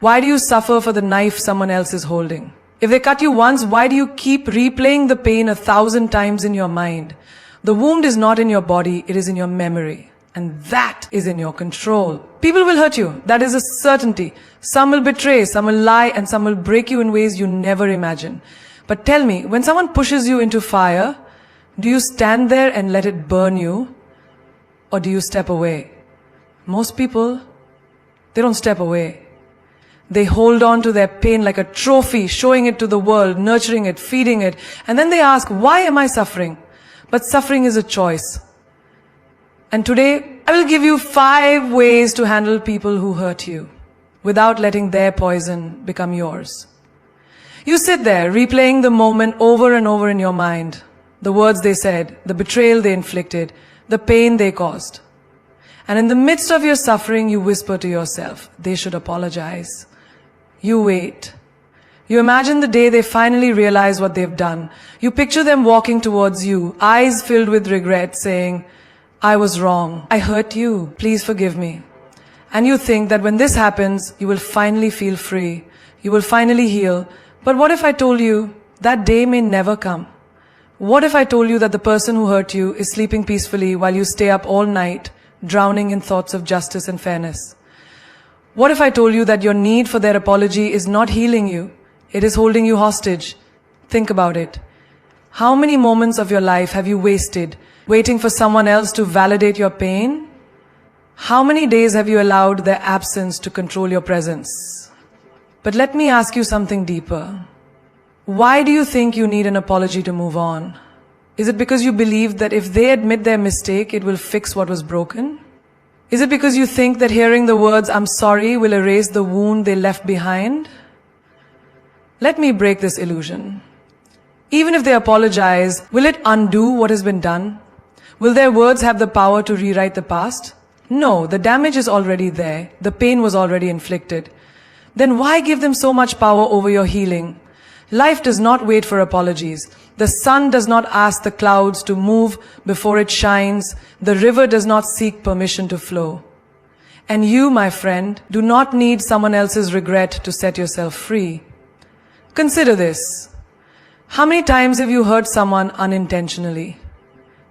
Why do you suffer for the knife someone else is holding? If they cut you once, why do you keep replaying the pain 1,000 times in your mind? The wound is not in your body, it is in your memory. And that is in your control. People will hurt you, that is a certainty. Some will betray, some will lie, and some will break you in ways you never imagine. But tell me, when someone pushes you into fire, do you stand there and let it burn you? Or do you step away? Most people, they don't step away. They hold on to their pain like a trophy, showing it to the world, nurturing it, feeding it. And then they ask, why am I suffering? But suffering is a choice. And today, I will give you 5 ways to handle people who hurt you without letting their poison become yours. You sit there, replaying the moment over and over in your mind. The words they said, the betrayal they inflicted, the pain they caused. And in the midst of your suffering, you whisper to yourself, they should apologize. You wait. You imagine the day they finally realize what they've done. You picture them walking towards you, eyes filled with regret, saying, I was wrong. I hurt you. Please forgive me. And you think that when this happens, you will finally feel free. You will finally heal. But what if I told you that day may never come? What if I told you that the person who hurt you is sleeping peacefully while you stay up all night, drowning in thoughts of justice and fairness? What if I told you that your need for their apology is not healing you? It is holding you hostage. Think about it. How many moments of your life have you wasted waiting for someone else to validate your pain? How many days have you allowed their absence to control your presence? But let me ask you something deeper. Why do you think you need an apology to move on? Is it because you believe that if they admit their mistake, it will fix what was broken? Is it because you think that hearing the words, I'm sorry, will erase the wound they left behind? Let me break this illusion. Even if they apologize, will it undo what has been done? Will their words have the power to rewrite the past? No, the damage is already there. The pain was already inflicted. Then why give them so much power over your healing? Life does not wait for apologies. The sun does not ask the clouds to move before it shines. The river does not seek permission to flow. And you, my friend, do not need someone else's regret to set yourself free. Consider this. How many times have you hurt someone unintentionally?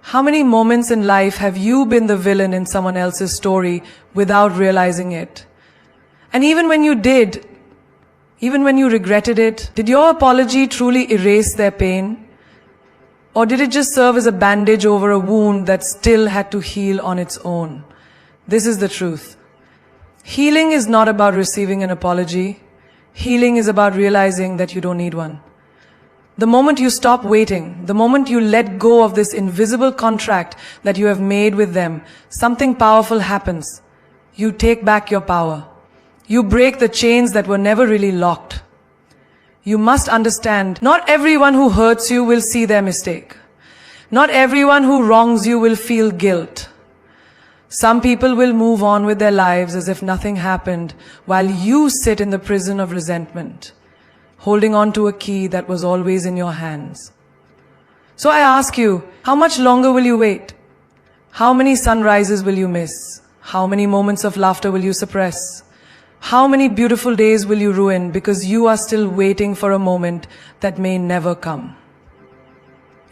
How many moments in life have you been the villain in someone else's story without realizing it? And even when you did, even when you regretted it, did your apology truly erase their pain? Or did it just serve as a bandage over a wound that still had to heal on its own? This is the truth. Healing is not about receiving an apology. Healing is about realizing that you don't need one. The moment you stop waiting, the moment you let go of this invisible contract that you have made with them, something powerful happens. You take back your power. You break the chains that were never really locked. You must understand, not everyone who hurts you will see their mistake. Not everyone who wrongs you will feel guilt. Some people will move on with their lives as if nothing happened, while you sit in the prison of resentment, holding on to a key that was always in your hands. So I ask you, how much longer will you wait? How many sunrises will you miss? How many moments of laughter will you suppress? How many beautiful days will you ruin because you are still waiting for a moment that may never come?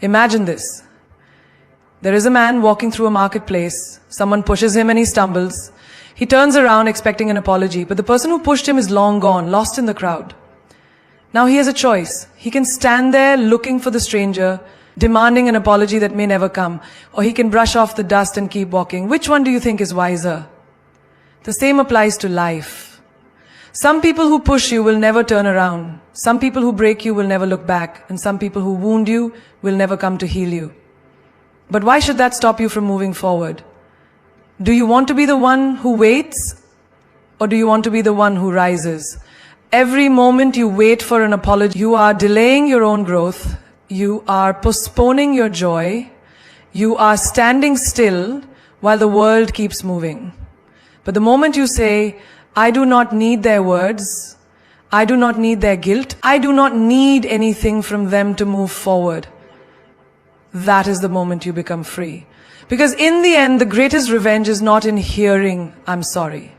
Imagine this. There is a man walking through a marketplace. Someone pushes him and he stumbles. He turns around expecting an apology, but the person who pushed him is long gone, lost in the crowd. Now he has a choice. He can stand there looking for the stranger, demanding an apology that may never come, or he can brush off the dust and keep walking. Which one do you think is wiser? The same applies to life. Some people who push you will never turn around. Some people who break you will never look back. And some people who wound you will never come to heal you. But why should that stop you from moving forward? Do you want to be the one who waits? Or do you want to be the one who rises? Every moment you wait for an apology, you are delaying your own growth. You are postponing your joy. You are standing still while the world keeps moving. But the moment you say, I do not need their words, I do not need their guilt, I do not need anything from them to move forward, that is the moment you become free. Because in the end, the greatest revenge is not in hearing, I'm sorry.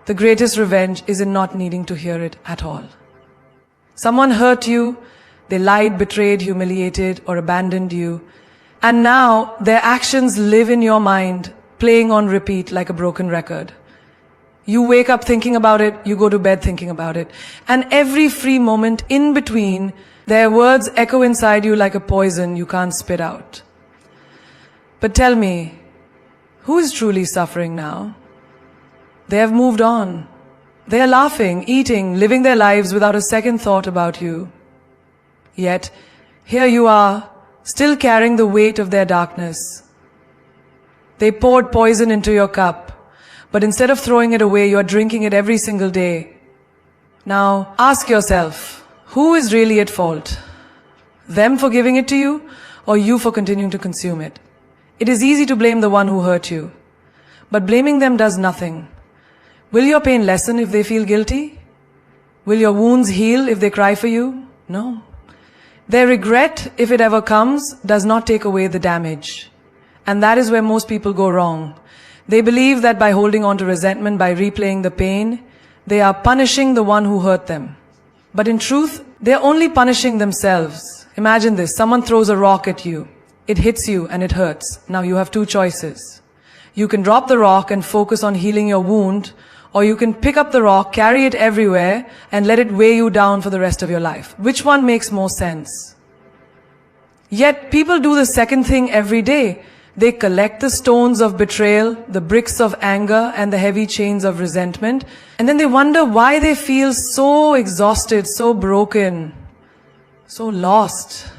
The greatest revenge is in not needing to hear it at all. Someone hurt you, they lied, betrayed, humiliated, or abandoned you, and now their actions live in your mind, playing on repeat like a broken record. You wake up thinking about it, you go to bed thinking about it, and every free moment in between, their words echo inside you like a poison you can't spit out. But tell me, who is truly suffering now? They have moved on. They are laughing, eating, living their lives without a second thought about you. Yet, here you are, still carrying the weight of their darkness. They poured poison into your cup, but instead of throwing it away, you are drinking it every single day. Now, ask yourself, who is really at fault? Them for giving it to you, or you for continuing to consume it? It is easy to blame the one who hurt you, but blaming them does nothing. Will your pain lessen if they feel guilty? Will your wounds heal if they cry for you? No. Their regret, if it ever comes, does not take away the damage. And that is where most people go wrong. They believe that by holding on to resentment, by replaying the pain, they are punishing the one who hurt them. But in truth, they are only punishing themselves. Imagine this, someone throws a rock at you. It hits you and it hurts. Now you have two choices. You can drop the rock and focus on healing your wound, or you can pick up the rock, carry it everywhere, and let it weigh you down for the rest of your life. Which one makes more sense? Yet people do the second thing every day. They collect the stones of betrayal, the bricks of anger, and the heavy chains of resentment, and then they wonder why they feel so exhausted, so broken, so lost.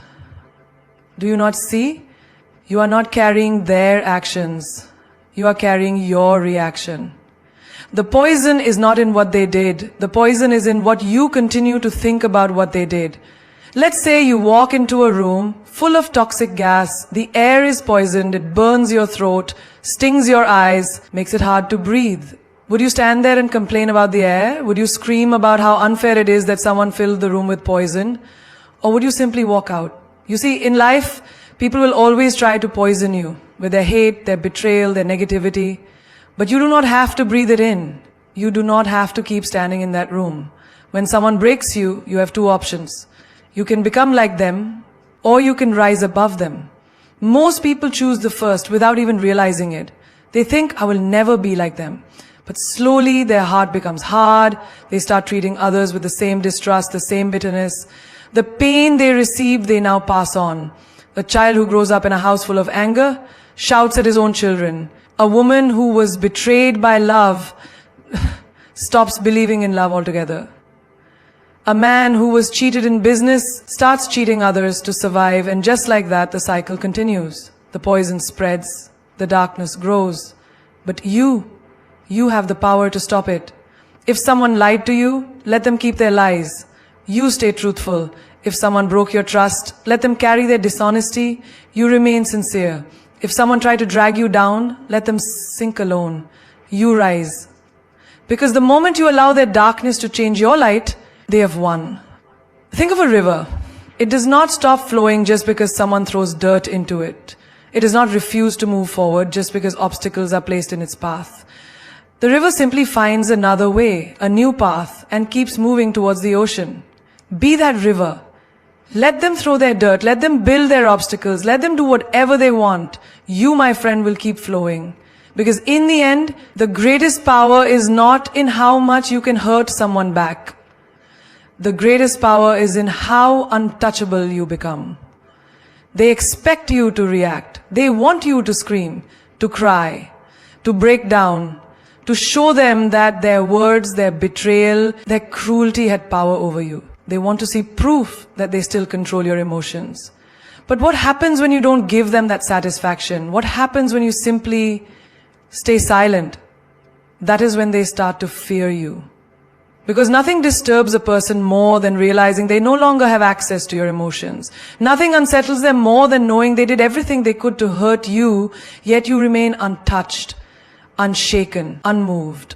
Do you not see? You are not carrying their actions. You are carrying your reaction. The poison is not in what they did. The poison is in what you continue to think about what they did. Let's say you walk into a room full of toxic gas. The air is poisoned. It burns your throat, stings your eyes, makes it hard to breathe. Would you stand there and complain about the air? Would you scream about how unfair it is that someone filled the room with poison? Or would you simply walk out? You see, in life, people will always try to poison you with their hate, their betrayal, their negativity. But you do not have to breathe it in. You do not have to keep standing in that room. When someone breaks you, you have two options. You can become like them, or you can rise above them. Most people choose the first without even realizing it. They think, I will never be like them. But slowly their heart becomes hard. They start treating others with the same distrust, the same bitterness. The pain they receive, they now pass on. A child who grows up in a house full of anger shouts at his own children. A woman who was betrayed by love stops believing in love altogether. A man who was cheated in business starts cheating others to survive, and just like that, the cycle continues. The poison spreads, the darkness grows. But you have the power to stop it. If someone lied to you, let them keep their lies. You stay truthful. If someone broke your trust, let them carry their dishonesty. You remain sincere. If someone tried to drag you down, let them sink alone. You rise. Because the moment you allow their darkness to change your light, they have won. Think of a river. It does not stop flowing just because someone throws dirt into it. It does not refuse to move forward just because obstacles are placed in its path. The river simply finds another way, a new path, and keeps moving towards the ocean. Be that river. Let them throw their dirt. Let them build their obstacles. Let them do whatever they want. You, my friend, will keep flowing. Because in the end, the greatest power is not in how much you can hurt someone back. The greatest power is in how untouchable you become. They expect you to react. They want you to scream, to cry, to break down, to show them that their words, their betrayal, their cruelty had power over you. They want to see proof that they still control your emotions. But what happens when you don't give them that satisfaction? What happens when you simply stay silent? That is when they start to fear you. Because nothing disturbs a person more than realizing they no longer have access to your emotions. Nothing unsettles them more than knowing they did everything they could to hurt you, yet you remain untouched, unshaken, unmoved.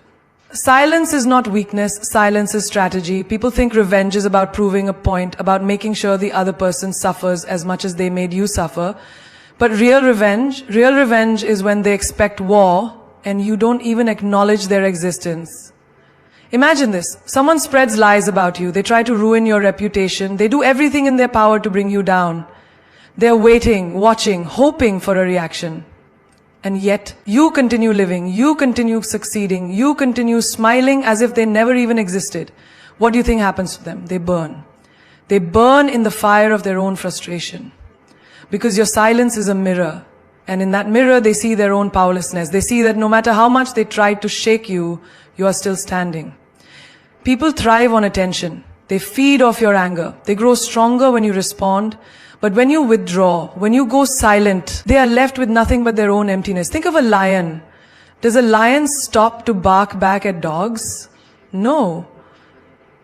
Silence is not weakness, silence is strategy. People think revenge is about proving a point, about making sure the other person suffers as much as they made you suffer. But real revenge is when they expect war and you don't even acknowledge their existence. Imagine this. Someone spreads lies about you. They try to ruin your reputation. They do everything in their power to bring you down. They're waiting, watching, hoping for a reaction. And yet, you continue living, you continue succeeding, you continue smiling as if they never even existed. What do you think happens to them? They burn. They burn in the fire of their own frustration. Because your silence is a mirror. And in that mirror, they see their own powerlessness. They see that no matter how much they try to shake you, you are still standing. People thrive on attention. They feed off your anger. They grow stronger when you respond. But when you withdraw, when you go silent, they are left with nothing but their own emptiness. Think of a lion. Does a lion stop to bark back at dogs? No.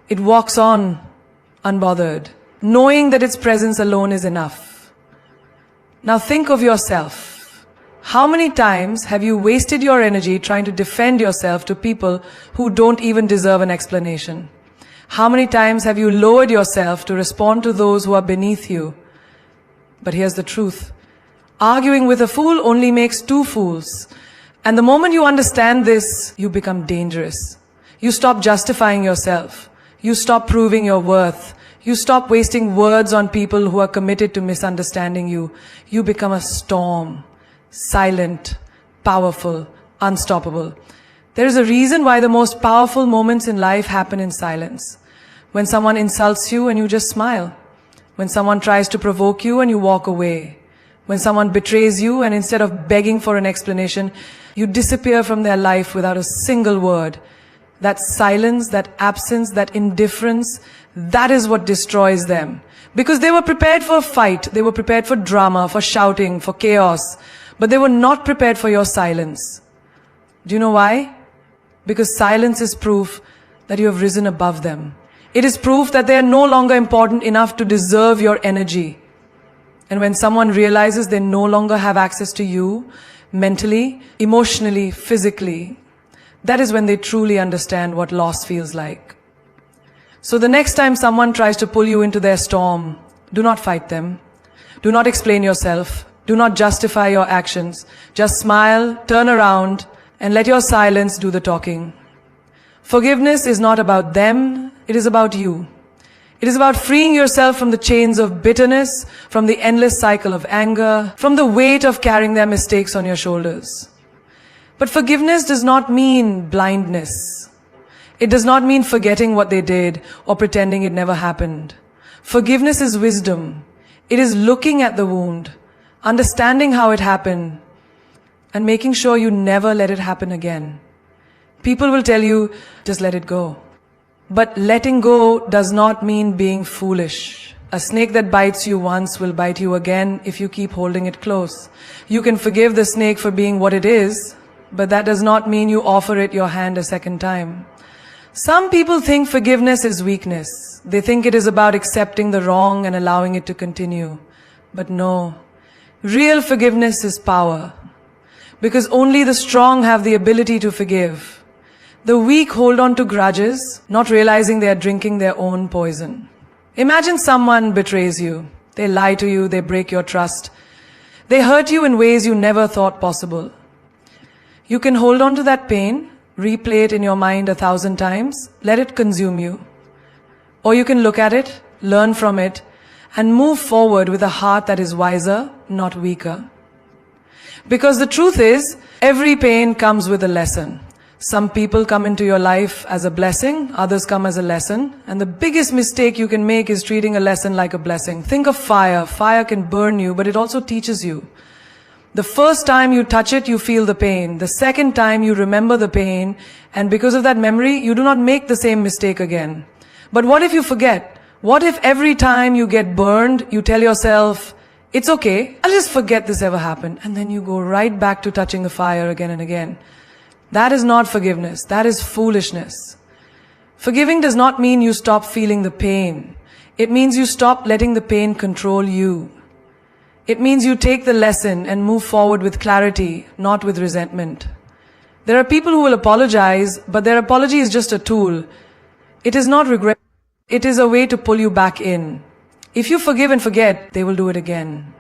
It walks on, unbothered, knowing that its presence alone is enough. Now think of yourself. How many times have you wasted your energy trying to defend yourself to people who don't even deserve an explanation? How many times have you lowered yourself to respond to those who are beneath you? But here's the truth. Arguing with a fool only makes two fools. And the moment you understand this, you become dangerous. You stop justifying yourself. You stop proving your worth. You stop wasting words on people who are committed to misunderstanding you. You become a storm. Silent, powerful, unstoppable. There is a reason why the most powerful moments in life happen in silence. When someone insults you and you just smile. When someone tries to provoke you and you walk away. When someone betrays you and instead of begging for an explanation, you disappear from their life without a single word. That silence, that absence, that indifference, that is what destroys them. Because they were prepared for a fight, they were prepared for drama, for shouting, for chaos. But they were not prepared for your silence. Do you know why? Because silence is proof that you have risen above them. It is proof that they are no longer important enough to deserve your energy. And when someone realizes they no longer have access to you, mentally, emotionally, physically, that is when they truly understand what loss feels like. So the next time someone tries to pull you into their storm, do not fight them. Do not explain yourself. Do not justify your actions. Just smile, turn around, and let your silence do the talking. Forgiveness is not about them, it is about you. It is about freeing yourself from the chains of bitterness, from the endless cycle of anger, from the weight of carrying their mistakes on your shoulders. But forgiveness does not mean blindness. It does not mean forgetting what they did or pretending it never happened. Forgiveness is wisdom. It is looking at the wound, understanding how it happened, and making sure you never let it happen again. People will tell you, just let it go. But letting go does not mean being foolish. A snake that bites you once will bite you again if you keep holding it close. You can forgive the snake for being what it is, but that does not mean you offer it your hand a second time. Some people think forgiveness is weakness. They think it is about accepting the wrong and allowing it to continue. But no. Real forgiveness is power. Because only the strong have the ability to forgive. The weak hold on to grudges, not realizing they are drinking their own poison. Imagine someone betrays you. They lie to you, they break your trust. They hurt you in ways you never thought possible. You can hold on to that pain, replay it in your mind 1,000 times, let it consume you. Or you can look at it, learn from it, and move forward with a heart that is wiser, not weaker. Because the truth is, every pain comes with a lesson. Some people come into your life as a blessing, others come as a lesson. And the biggest mistake you can make is treating a lesson like a blessing. Think of fire. Fire can burn you, but it also teaches you. The first time you touch it, you feel the pain. The second time you remember the pain, and because of that memory, you do not make the same mistake again. But what if you forget? What if every time you get burned, you tell yourself, it's okay, I'll just forget this ever happened. And then you go right back to touching the fire again and again. That is not forgiveness. That is foolishness. Forgiving does not mean you stop feeling the pain. It means you stop letting the pain control you. It means you take the lesson and move forward with clarity, not with resentment. There are people who will apologize, but their apology is just a tool. It is not regret. It is a way to pull you back in. If you forgive and forget, they will do it again.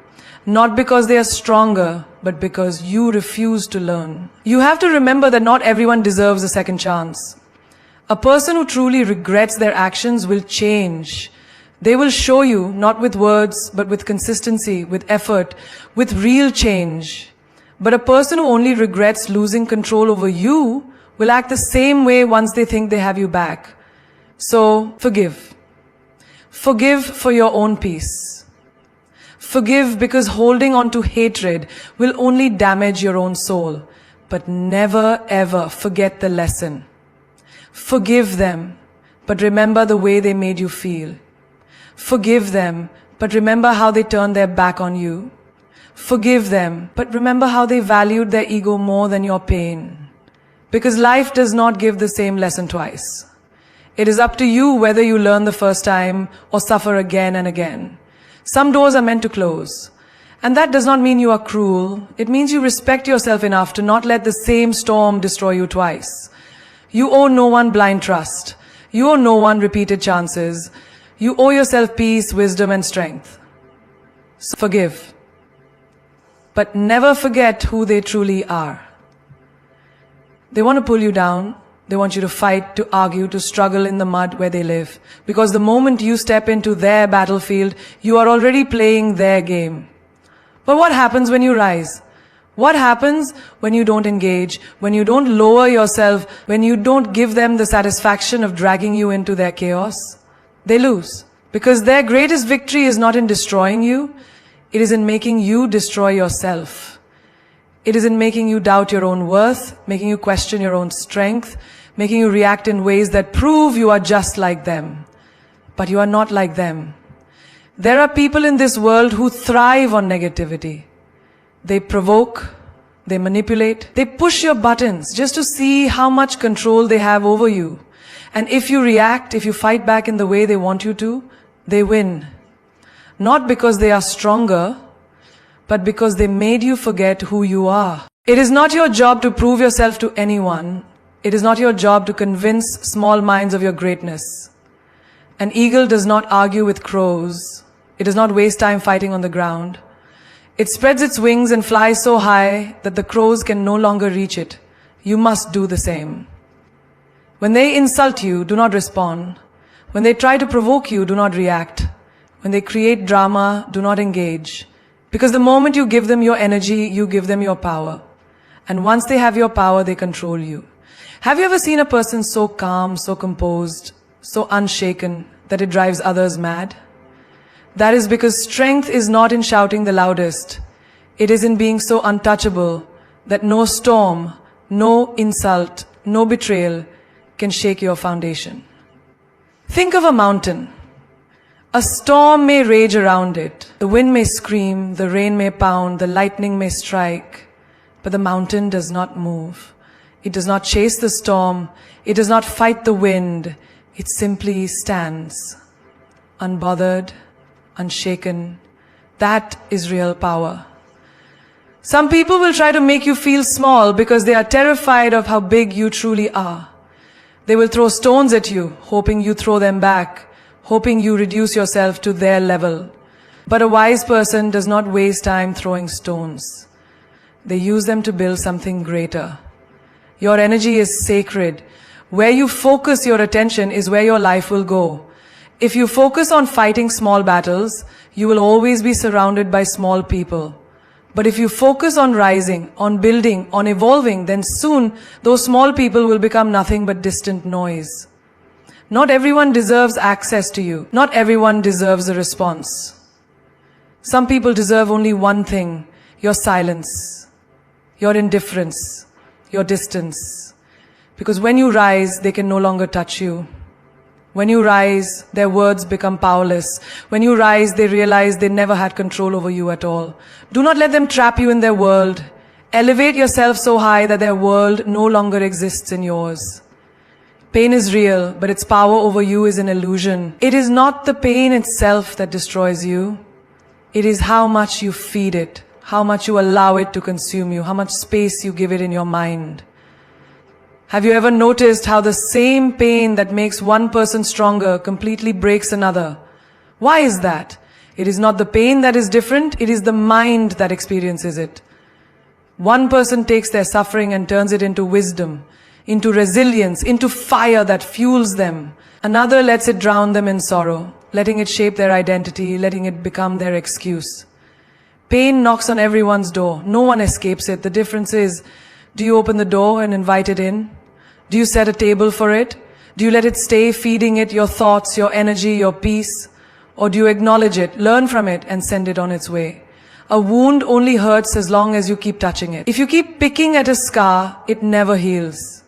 Not because they are stronger, but because you refuse to learn. You have to remember that not everyone deserves a second chance. A person who truly regrets their actions will change. They will show you, not with words, but with consistency, with effort, with real change. But a person who only regrets losing control over you will act the same way once they think they have you back. So, forgive. Forgive for your own peace. Forgive because holding on to hatred will only damage your own soul. But never ever forget the lesson. Forgive them, but remember the way they made you feel. Forgive them, but remember how they turned their back on you. Forgive them, but remember how they valued their ego more than your pain. Because life does not give the same lesson twice. It is up to you whether you learn the first time or suffer again and again. Some doors are meant to close. And that does not mean you are cruel. It means you respect yourself enough to not let the same storm destroy you twice. You owe no one blind trust. You owe no one repeated chances. You owe yourself peace, wisdom, and strength. So forgive. But never forget who they truly are. They want to pull you down. They want you to fight, to argue, to struggle in the mud where they live. Because the moment you step into their battlefield, you are already playing their game. But what happens when you rise? What happens when you don't engage, when you don't lower yourself, when you don't give them the satisfaction of dragging you into their chaos? They lose. Because their greatest victory is not in destroying you, it is in making you destroy yourself. It is in making you doubt your own worth, making you question your own strength, making you react in ways that prove you are just like them. But you are not like them. There are people in this world who thrive on negativity. They provoke, they manipulate, they push your buttons just to see how much control they have over you. And if you react, if you fight back in the way they want you to, they win. Not because they are stronger, but because they made you forget who you are. It is not your job to prove yourself to anyone. It is not your job to convince small minds of your greatness. An eagle does not argue with crows. It does not waste time fighting on the ground. It spreads its wings and flies so high that the crows can no longer reach it. You must do the same. When they insult you, do not respond. When they try to provoke you, do not react. When they create drama, do not engage. Because the moment you give them your energy, you give them your power. And once they have your power, they control you. Have you ever seen a person so calm, so composed, so unshaken that it drives others mad? That is because strength is not in shouting the loudest. It is in being so untouchable that no storm, no insult, no betrayal can shake your foundation. Think of a mountain. A storm may rage around it. The wind may scream, the rain may pound, the lightning may strike. But the mountain does not move. It does not chase the storm. It does not fight the wind. It simply stands, unbothered, unshaken. That is real power. Some people will try to make you feel small because they are terrified of how big you truly are. They will throw stones at you, hoping you throw them back, hoping you reduce yourself to their level. But a wise person does not waste time throwing stones. They use them to build something greater. Your energy is sacred. Where you focus your attention is where your life will go. If you focus on fighting small battles, you will always be surrounded by small people. But if you focus on rising, on building, on evolving, then soon those small people will become nothing but distant noise. Not everyone deserves access to you. Not everyone deserves a response. Some people deserve only one thing: your silence, your indifference, your distance. Because when you rise, they can no longer touch you. When you rise, their words become powerless. When you rise, they realize they never had control over you at all. Do not let them trap you in their world. Elevate yourself so high that their world no longer exists in yours. Pain is real, but its power over you is an illusion. It is not the pain itself that destroys you. It is how much you feed it, how much you allow it to consume you, how much space you give it in your mind. Have you ever noticed how the same pain that makes one person stronger completely breaks another? Why is that? It is not the pain that is different, it is the mind that experiences it. One person takes their suffering and turns it into wisdom. into resilience, into fire that fuels them. Another lets it drown them in sorrow, letting it shape their identity, letting it become their excuse. Pain knocks on everyone's door. No one escapes it. The difference is, do you open the door and invite it in? Do you set a table for it? Do you let it stay, feeding it your thoughts, your energy, your peace? Or do you acknowledge it, learn from it, and send it on its way? A wound only hurts as long as you keep touching it. If you keep picking at a scar, it never heals.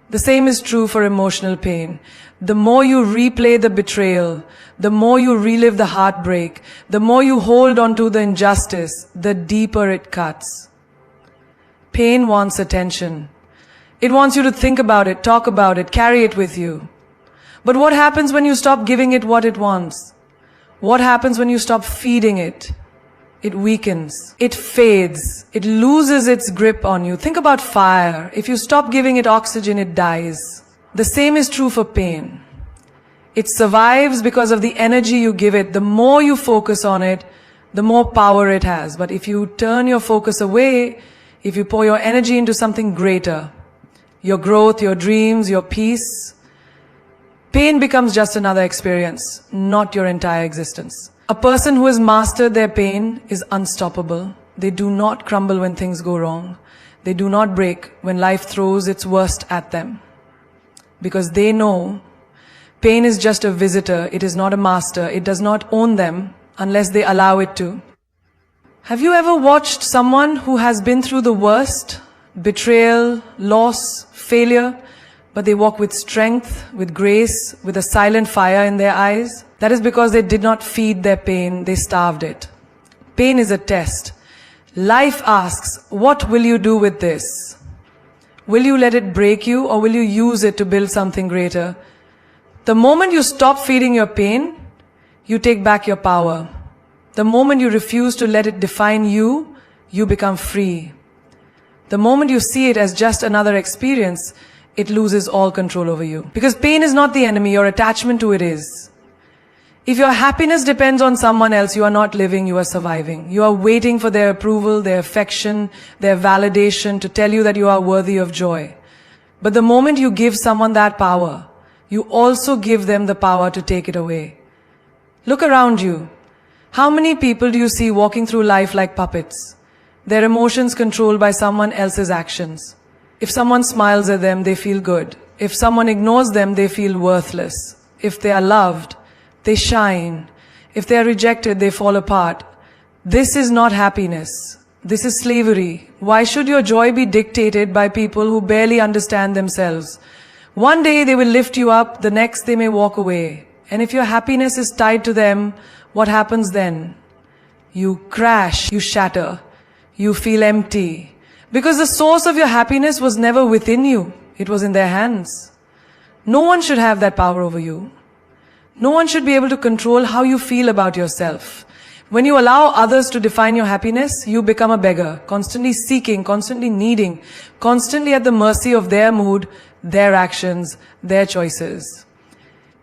The same is true for emotional pain. The more you replay the betrayal, the more you relive the heartbreak, the more you hold on to the injustice, the deeper it cuts. Pain wants attention. It wants you to think about it, talk about it, carry it with you. But what happens when you stop giving it what it wants? What happens when you stop feeding it? It weakens. It fades. It loses its grip on you. Think about fire. If you stop giving it oxygen, it dies. The same is true for pain. It survives because of the energy you give it. The more you focus on it, the more power it has. But if you turn your focus away, if you pour your energy into something greater, your growth, your dreams, your peace, pain becomes just another experience, not your entire existence. A person who has mastered their pain is unstoppable. They do not crumble when things go wrong. They do not break when life throws its worst at them. Because they know pain is just a visitor, it is not a master, it does not own them unless they allow it to. Have you ever watched someone who has been through the worst, betrayal, loss, failure, but they walk with strength, with grace, with a silent fire in their eyes? That is because they did not feed their pain, they starved it. Pain is a test. Life asks, what will you do with this? Will you let it break you, or will you use it to build something greater? The moment you stop feeding your pain, you take back your power. The moment you refuse to let it define you, you become free. The moment you see it as just another experience, it loses all control over you. Because pain is not the enemy, your attachment to it is. If your happiness depends on someone else, you are not living, you are surviving. You are waiting for their approval, their affection, their validation to tell you that you are worthy of joy. But the moment you give someone that power, you also give them the power to take it away. Look around you. How many people do you see walking through life like puppets? Their emotions controlled by someone else's actions. If someone smiles at them, they feel good. If someone ignores them, they feel worthless. If they are loved, they shine. If they are rejected, they fall apart. This is not happiness. This is slavery. Why should your joy be dictated by people who barely understand themselves? One day they will lift you up, the next they may walk away. And if your happiness is tied to them, what happens then? You crash, you shatter, you feel empty. Because the source of your happiness was never within you. It was in their hands. No one should have that power over you. No one should be able to control how you feel about yourself. When you allow others to define your happiness, you become a beggar, constantly seeking, constantly needing, constantly at the mercy of their mood, their actions, their choices.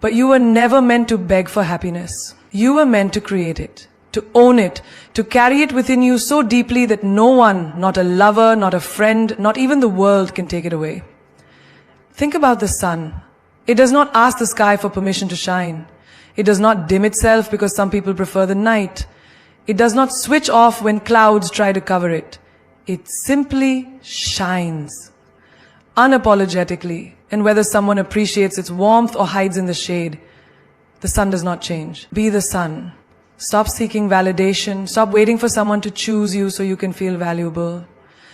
But you were never meant to beg for happiness. You were meant to create it, to own it, to carry it within you so deeply that no one, not a lover, not a friend, not even the world can take it away. Think about the sun. It does not ask the sky for permission to shine. It does not dim itself because some people prefer the night. It does not switch off when clouds try to cover it. It simply shines. Unapologetically, and whether someone appreciates its warmth or hides in the shade, the sun does not change. Be the sun. Stop seeking validation. Stop waiting for someone to choose you so you can feel valuable.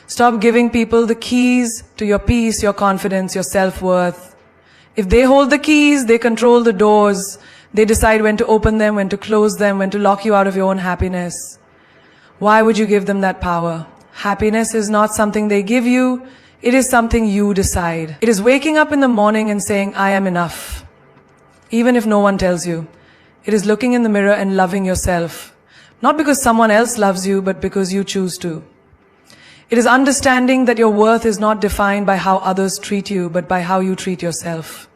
Stop giving people the keys to your peace, your confidence, your self-worth. If they hold the keys, they control the doors. They decide when to open them, when to close them, when to lock you out of your own happiness. Why would you give them that power? Happiness is not something they give you. It is something you decide. It is waking up in the morning and saying, I am enough. Even if no one tells you. It is looking in the mirror and loving yourself. Not because someone else loves you, but because you choose to. It is understanding that your worth is not defined by how others treat you, but by how you treat yourself.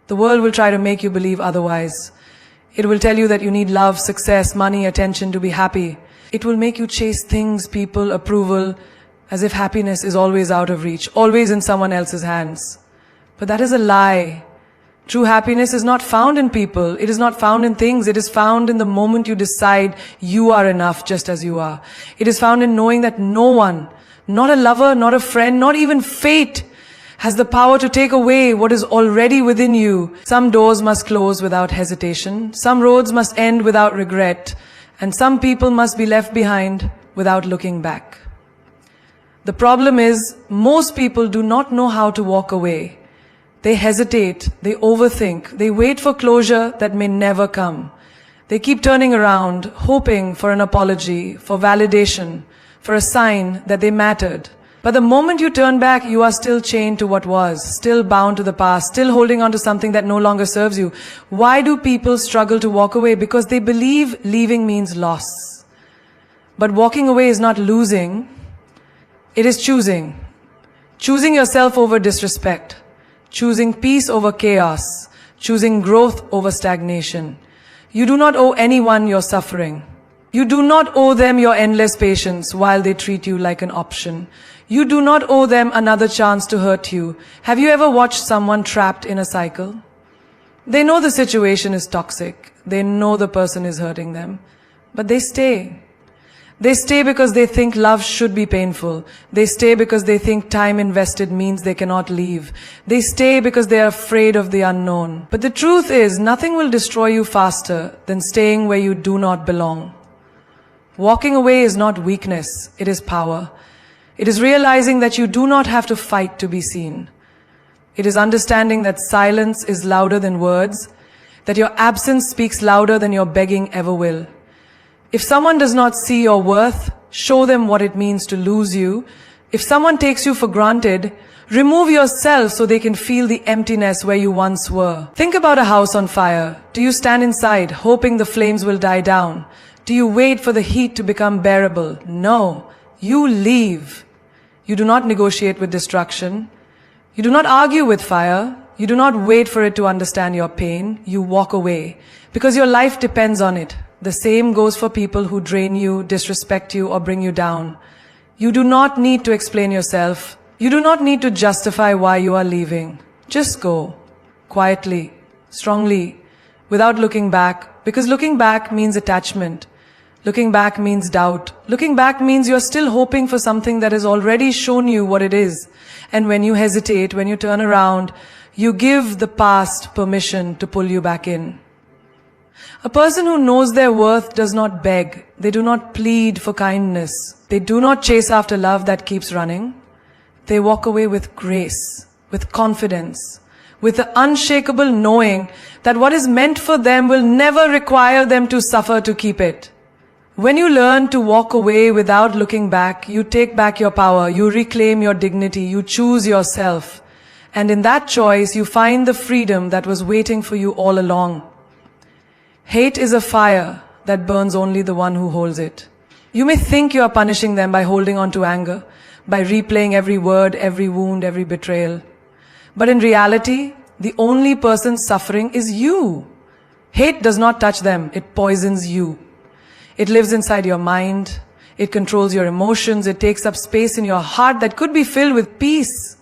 The world will try to make you believe otherwise. It will tell you that you need love, success, money, attention to be happy. It will make you chase things, people, approval, as if happiness is always out of reach, always in someone else's hands. But that is a lie. True happiness is not found in people. It is not found in things. It is found in the moment you decide you are enough just as you are. It is found in knowing that no one, not a lover, not a friend, not even fate, has the power to take away what is already within you. Some doors must close without hesitation. Some roads must end without regret. And some people must be left behind without looking back. The problem is, most people do not know how to walk away. They hesitate, they overthink, they wait for closure that may never come. They keep turning around, hoping for an apology, for validation, for a sign that they mattered. But the moment you turn back, you are still chained to what was, still bound to the past, still holding on to something that no longer serves you. Why do people struggle to walk away? Because they believe leaving means loss. But walking away is not losing, it is choosing. Choosing yourself over disrespect. Choosing peace over chaos, choosing growth over stagnation. You do not owe anyone your suffering. You do not owe them your endless patience while they treat you like an option. You do not owe them another chance to hurt you. Have you ever watched someone trapped in a cycle? They know the situation is toxic. They know the person is hurting them. But they stay. They stay because they think love should be painful. They stay because they think time invested means they cannot leave. They stay because they are afraid of the unknown. But the truth is, nothing will destroy you faster than staying where you do not belong. Walking away is not weakness, it is power. It is realizing that you do not have to fight to be seen. It is understanding that silence is louder than words, that your absence speaks louder than your begging ever will. If someone does not see your worth, show them what it means to lose you. If someone takes you for granted, remove yourself so they can feel the emptiness where you once were. Think about a house on fire. Do you stand inside, hoping the flames will die down? Do you wait for the heat to become bearable? No, you leave. You do not negotiate with destruction. You do not argue with fire. You do not wait for it to understand your pain. You walk away because your life depends on it. The same goes for people who drain you, disrespect you, or bring you down. You do not need to explain yourself. You do not need to justify why you are leaving. Just go, quietly, strongly, without looking back, because looking back means attachment. Looking back means doubt. Looking back means you're still hoping for something that has already shown you what it is. And when you hesitate, when you turn around, you give the past permission to pull you back in. A person who knows their worth does not beg. They do not plead for kindness. They do not chase after love that keeps running. They walk away with grace, with confidence, with the unshakable knowing that what is meant for them will never require them to suffer to keep it. When you learn to walk away without looking back, you take back your power, you reclaim your dignity, you choose yourself. And in that choice, you find the freedom that was waiting for you all along. Hate is a fire that burns only the one who holds it. You may think you are punishing them by holding on to anger, by replaying every word, every wound, every betrayal. But in reality, the only person suffering is you. Hate does not touch them, it poisons you. It lives inside your mind, it controls your emotions, it takes up space in your heart that could be filled with peace.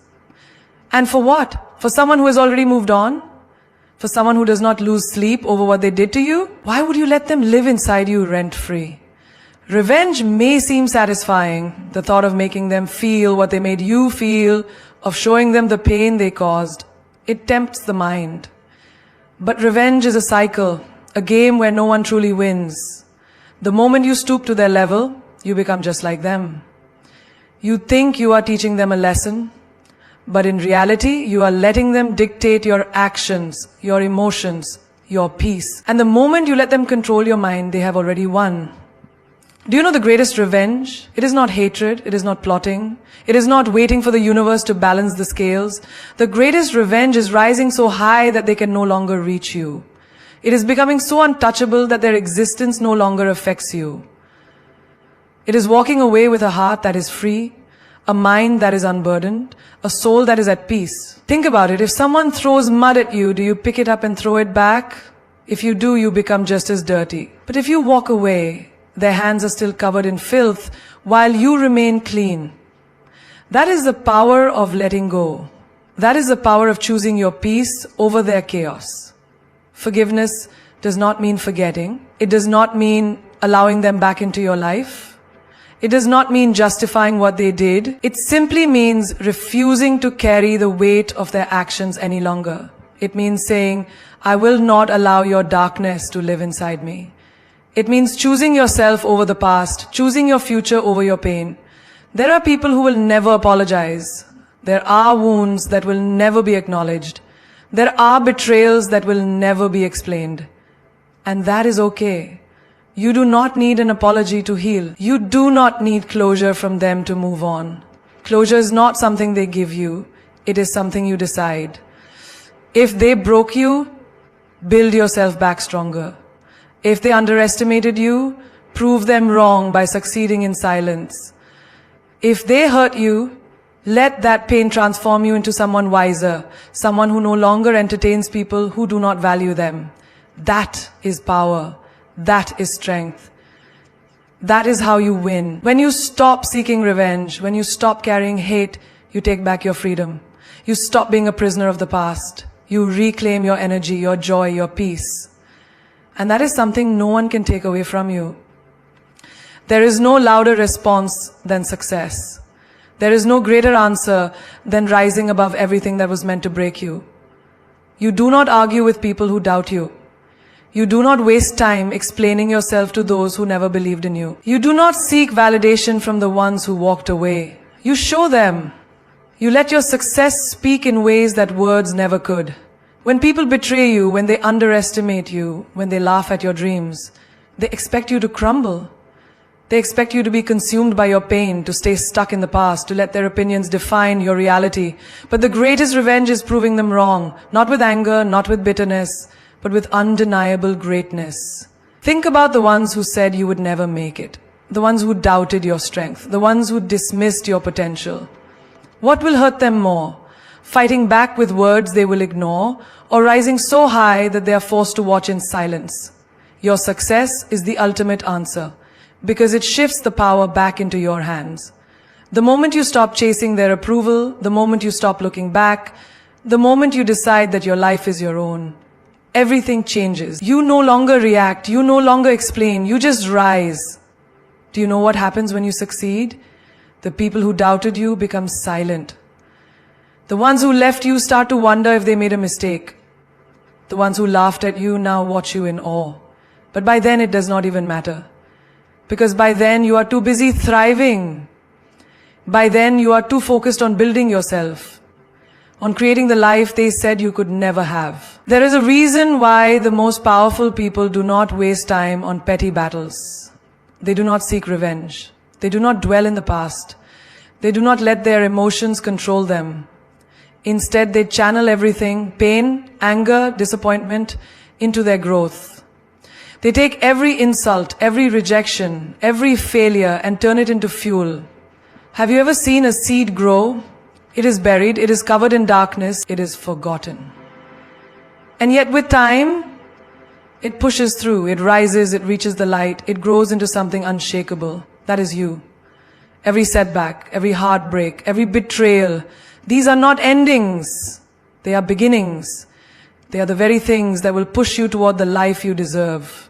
And for what? For someone who has already moved on? For someone who does not lose sleep over what they did to you? Why would you let them live inside you rent-free? Revenge may seem satisfying, the thought of making them feel what they made you feel, of showing them the pain they caused. It tempts the mind. But revenge is a cycle, a game where no one truly wins. The moment you stoop to their level, you become just like them. You think you are teaching them a lesson, but in reality, you are letting them dictate your actions, your emotions, your peace. And the moment you let them control your mind, they have already won. Do you know the greatest revenge? It is not hatred, it is not plotting, it is not waiting for the universe to balance the scales. The greatest revenge is rising so high that they can no longer reach you. It is becoming so untouchable that their existence no longer affects you. It is walking away with a heart that is free, a mind that is unburdened, a soul that is at peace. Think about it. If someone throws mud at you, do you pick it up and throw it back? If you do, you become just as dirty. But if you walk away, their hands are still covered in filth while you remain clean. That is the power of letting go. That is the power of choosing your peace over their chaos. Forgiveness does not mean forgetting. It does not mean allowing them back into your life. It does not mean justifying what they did. It simply means refusing to carry the weight of their actions any longer. It means saying, I will not allow your darkness to live inside me. It means choosing yourself over the past, choosing your future over your pain. There are people who will never apologize. There are wounds that will never be acknowledged. There are betrayals that will never be explained. And that is okay. You do not need an apology to heal. You do not need closure from them to move on. Closure is not something they give you. It is something you decide. If they broke you, build yourself back stronger. If they underestimated you, prove them wrong by succeeding in silence. If they hurt you, let that pain transform you into someone wiser, someone who no longer entertains people who do not value them. That is power. That is strength. That is how you win. When you stop seeking revenge, when you stop carrying hate, you take back your freedom. You stop being a prisoner of the past. You reclaim your energy, your joy, your peace. And that is something no one can take away from you. There is no louder response than success. There is no greater answer than rising above everything that was meant to break you. You do not argue with people who doubt you. You do not waste time explaining yourself to those who never believed in you. You do not seek validation from the ones who walked away. You show them. You let your success speak in ways that words never could. When people betray you, when they underestimate you, when they laugh at your dreams, they expect you to crumble. They expect you to be consumed by your pain, to stay stuck in the past, to let their opinions define your reality. But the greatest revenge is proving them wrong, not with anger, not with bitterness, but with undeniable greatness. Think about the ones who said you would never make it, the ones who doubted your strength, the ones who dismissed your potential. What will hurt them more? Fighting back with words they will ignore, or rising so high that they are forced to watch in silence? Your success is the ultimate answer, because it shifts the power back into your hands. The moment you stop chasing their approval, the moment you stop looking back, the moment you decide that your life is your own, everything changes. You no longer react, you no longer explain, you just rise. Do you know what happens when you succeed? The people who doubted you become silent. The ones who left you start to wonder if they made a mistake. The ones who laughed at you now watch you in awe. But by then it does not even matter. Because by then you are too busy thriving. By then you are too focused on building yourself, on creating the life they said you could never have. There is a reason why the most powerful people do not waste time on petty battles. They do not seek revenge. They do not dwell in the past. They do not let their emotions control them. Instead, they channel everything, pain, anger, disappointment, into their growth. They take every insult, every rejection, every failure and turn it into fuel. Have you ever seen a seed grow? It is buried, it is covered in darkness, it is forgotten. And yet with time, it pushes through, it rises, it reaches the light, it grows into something unshakable. That is you. Every setback, every heartbreak, every betrayal, these are not endings. They are beginnings. They are the very things that will push you toward the life you deserve.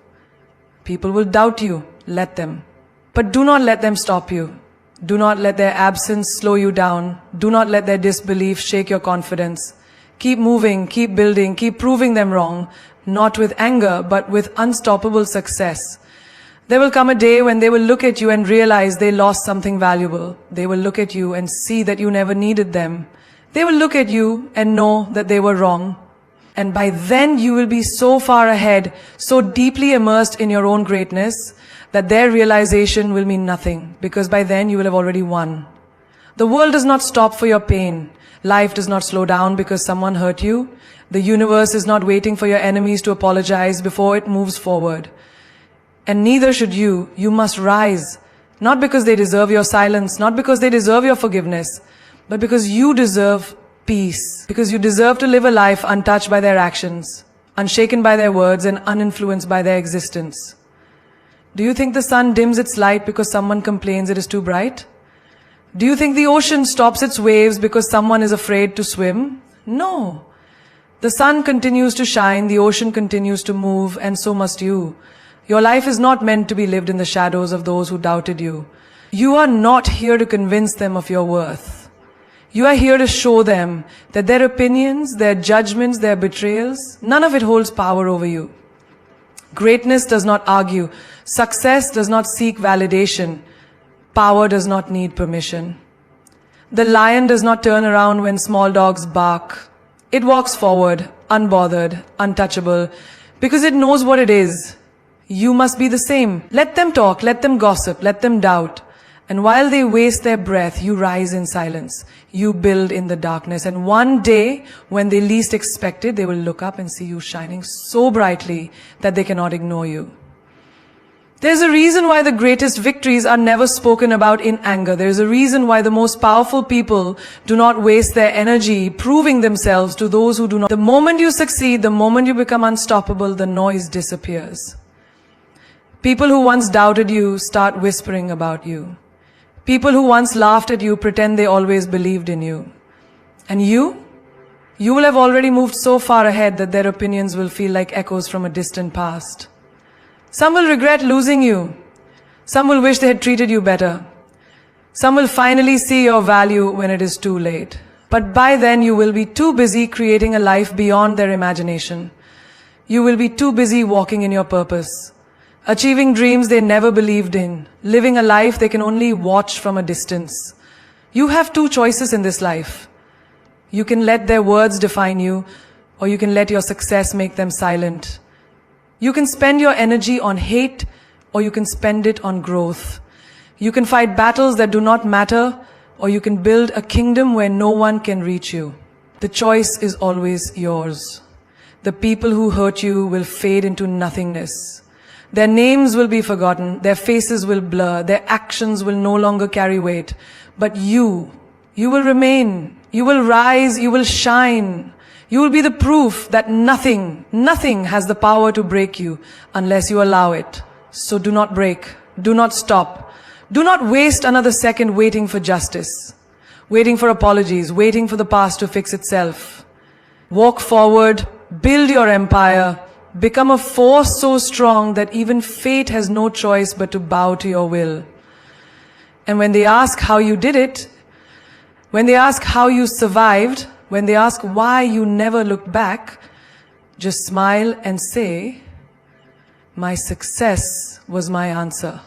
People will doubt you. Let them. But do not let them stop you. Do not let their absence slow you down. Do not let their disbelief shake your confidence. Keep moving, keep building, keep proving them wrong, not with anger, but with unstoppable success. There will come a day when they will look at you and realize they lost something valuable. They will look at you and see that you never needed them. They will look at you and know that they were wrong. And by then you will be so far ahead, so deeply immersed in your own greatness, that their realization will mean nothing, because by then you will have already won. The world does not stop for your pain. Life does not slow down because someone hurt you. The universe is not waiting for your enemies to apologize before it moves forward. And neither should you. You must rise. Not because they deserve your silence, not because they deserve your forgiveness, but because you deserve peace. Because you deserve to live a life untouched by their actions, unshaken by their words, and uninfluenced by their existence. Do you think the sun dims its light because someone complains it is too bright? Do you think the ocean stops its waves because someone is afraid to swim? No. The sun continues to shine, the ocean continues to move, and so must you. Your life is not meant to be lived in the shadows of those who doubted you. You are not here to convince them of your worth. You are here to show them that their opinions, their judgments, their betrayals, none of it holds power over you. Greatness does not argue. Success does not seek validation. Power does not need permission. The lion does not turn around when small dogs bark. It walks forward, unbothered, untouchable, because it knows what it is. You must be the same. Let them talk, let them gossip, let them doubt. And while they waste their breath, you rise in silence. You build in the darkness. And one day, when they least expect it, they will look up and see you shining so brightly that they cannot ignore you. There's a reason why the greatest victories are never spoken about in anger. There's a reason why the most powerful people do not waste their energy proving themselves to those who do not. The moment you succeed, the moment you become unstoppable, the noise disappears. People who once doubted you start whispering about you. People who once laughed at you pretend they always believed in you. And you will have already moved so far ahead that their opinions will feel like echoes from a distant past. Some will regret losing you. Some will wish they had treated you better. Some will finally see your value when it is too late. But by then you will be too busy creating a life beyond their imagination. You will be too busy walking in your purpose, achieving dreams they never believed in, living a life they can only watch from a distance. You have two choices in this life. You can let their words define you, or you can let your success make them silent. You can spend your energy on hate, or you can spend it on growth. You can fight battles that do not matter, or you can build a kingdom where no one can reach you. The choice is always yours. The people who hurt you will fade into nothingness. Their names will be forgotten, their faces will blur, their actions will no longer carry weight. But you will remain, you will rise, you will shine. You will be the proof that nothing has the power to break you unless you allow it. So do not break, do not stop. Do not waste another second waiting for justice, waiting for apologies, waiting for the past to fix itself. Walk forward, build your empire, become a force so strong that even fate has no choice but to bow to your will. And when they ask how you did it, when they ask how you survived, when they ask why you never looked back, just smile and say, "My success was my answer."